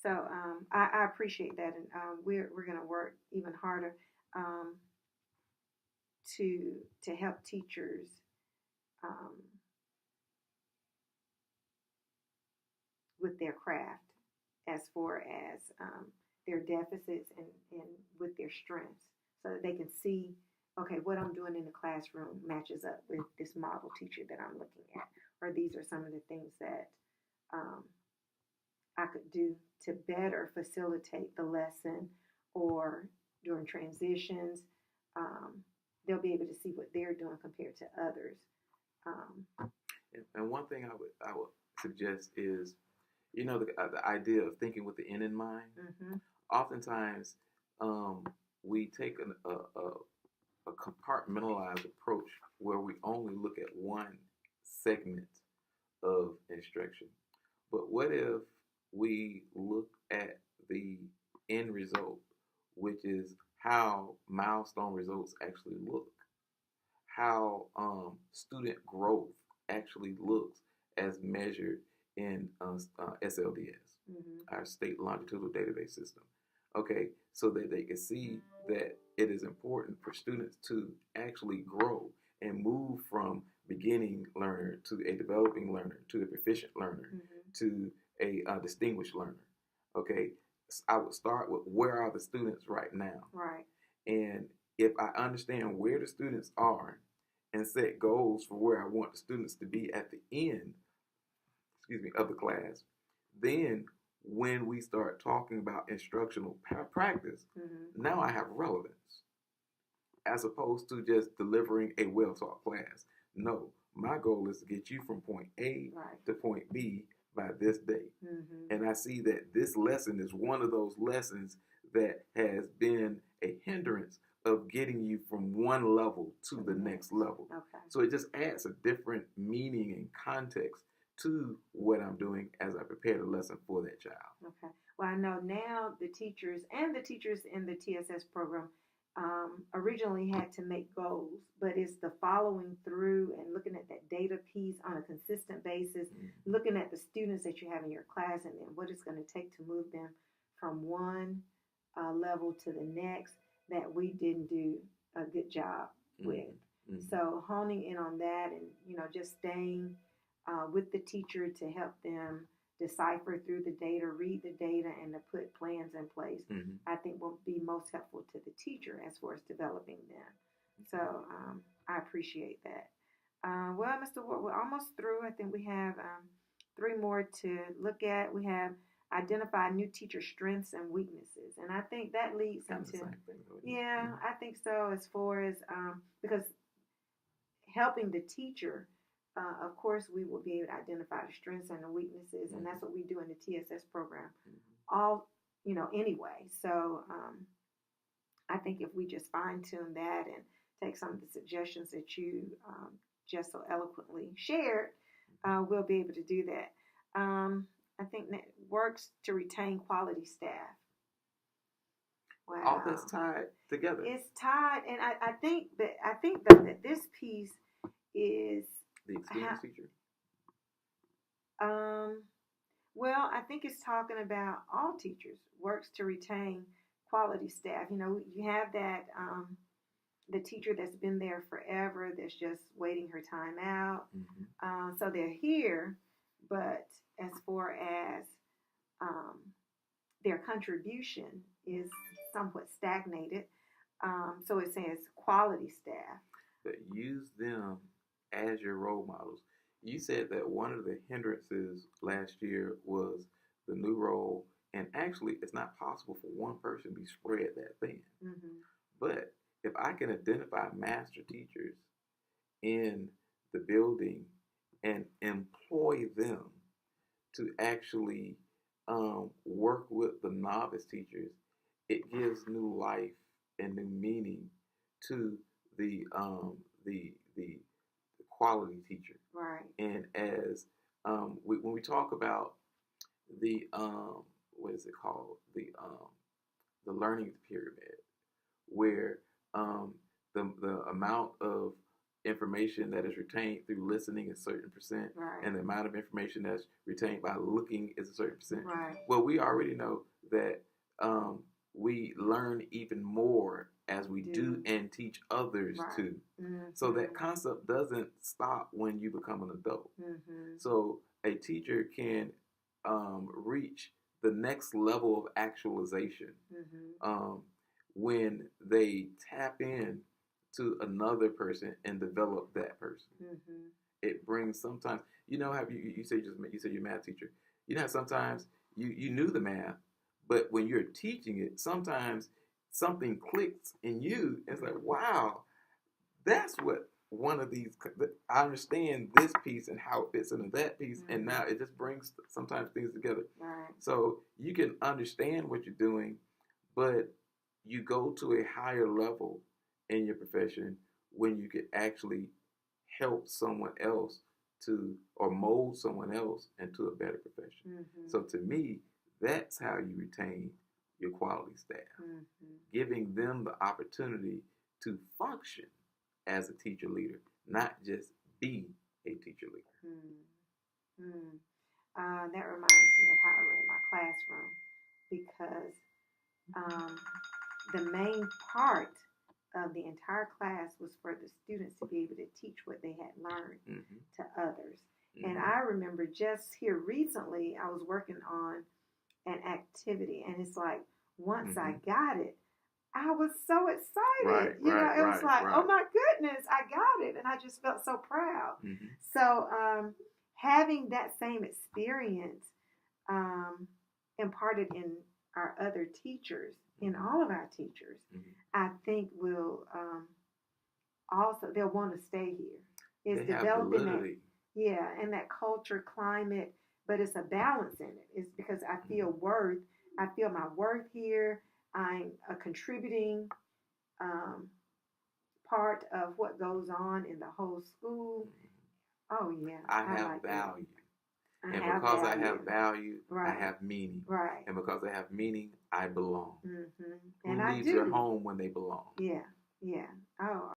So I appreciate that, and we're going to work even harder um, to help teachers um, with their craft as far as their deficits and with their strengths so that they can see, okay, what I'm doing in the classroom matches up with this model teacher that I'm looking at, or these are some of the things that um, I could do to better facilitate the lesson or during transitions. Um, they'll be able to see what they're doing compared to others. Um, And one thing I would suggest is, the idea of thinking with the end in mind. mm-hmm. Oftentimes, um, we take a compartmentalized approach where we only look at one segment of instruction. But what if we look at the end result, which is how milestone results actually look, how student growth actually looks as measured in SLDS, Mm-hmm. our state longitudinal database system. Okay, so that they can see that it is important for students to actually grow and move from beginning learner to a developing learner to a proficient learner Mm-hmm. to a distinguished learner. Okay, I would start with where are the students right now, Right. and if I understand where the students are and set goals for where I want the students to be at the end, of the class, then when we start talking about instructional practice, Mm-hmm. now I have relevance as opposed to just delivering a well taught class. No, my goal is to get you from point A Right. to point B by this date. Mm-hmm. And I see that this lesson is one of those lessons that has been a hindrance of getting you from one level to the next level. Okay. So it just adds a different meaning and context to what I'm doing as I prepare the lesson for that child. Okay. Well, I know now the teachers and the teachers in the TSS program originally had to make goals, but it's the following through and looking at that data piece on a consistent basis, Mm-hmm. looking at the students that you have in your class, and then what it's going to take to move them from one level to the next that we didn't do a good job with. Mm-hmm. So honing in on that, and just staying with the teacher to help them decipher through the data, read the data, and to put plans in place, Mm-hmm. I think will be most helpful to the teacher as far as developing them. So I appreciate that. Well, Mr. Ward, we're almost through. I think we have three more to look at. We have identify new teacher strengths and weaknesses, and I think that leads Kind of the into, same thing. yeah, Mm-hmm. I think so, as far as because helping the teacher, of course, we will be able to identify the strengths and the weaknesses, and that's what we do in the TSS program. All anyway. So I think if we just fine tune that and take some of the suggestions that you just so eloquently shared, we'll be able to do that. I think that works to retain quality staff. Wow. All that's tied together. It's tied, and I think that this piece is the experienced teacher. Well, I think it's talking about all teachers works to retain quality staff. You have that the teacher that's been there forever that's just waiting her time out. Mm-hmm. So they're here, but as far as their contribution is somewhat stagnated. So it says quality staff. But use them as your role models. You said that one of the hindrances last year was the new role, and actually, it's not possible for one person to spread that thin. Mm-hmm. But if I can identify master teachers in the building and employ them to actually work with the novice teachers, it gives new life and new meaning to the the quality teacher. Right. And as when we talk about the what is it called, the learning pyramid, where the amount of information that is retained through listening is a certain percent, Right. and the amount of information that's retained by looking is a certain percent. Right. Well, we already know that we learn even more as we do and teach others Right. too. Mm-hmm. So that concept doesn't stop when you become an adult. Mm-hmm. So a teacher can reach the next level of actualization Mm-hmm. when they tap in to another person and develop that person. Mm-hmm. It brings sometimes, have you say you're a math teacher. You know how sometimes you knew the math, but when you're teaching it, sometimes something clicks in you. And it's like, wow, that's what one of these. I understand this piece and how it fits into that piece, and now it just brings sometimes things together. Right. So you can understand what you're doing, but you go to a higher level in your profession when you can actually help someone else or mold someone else into a better profession. Mm-hmm. So to me, that's how you retain your quality staff, giving them the opportunity to function as a teacher leader, not just be a teacher leader. That reminds me of how I ran my classroom, because the main part of the entire class was for the students to be able to teach what they had learned to others. And I remember just here recently, I was working on an activity, and it's like, once I got it, I was so excited. It was like, oh my goodness, I got it. And I just felt so proud. So having that same experience imparted in our other teachers, in all of our teachers, I think will also, they'll want to stay here. It's developing that, and that culture, climate, but it's a balance in it. It's because I feel my worth here. I'm a contributing part of what goes on in the whole school. Oh yeah, I have value. And because I have value, right. I have meaning. Right. And because I have meaning, I belong. Mm-hmm. Who And leaves their home when they belong? Yeah. Yeah. Oh.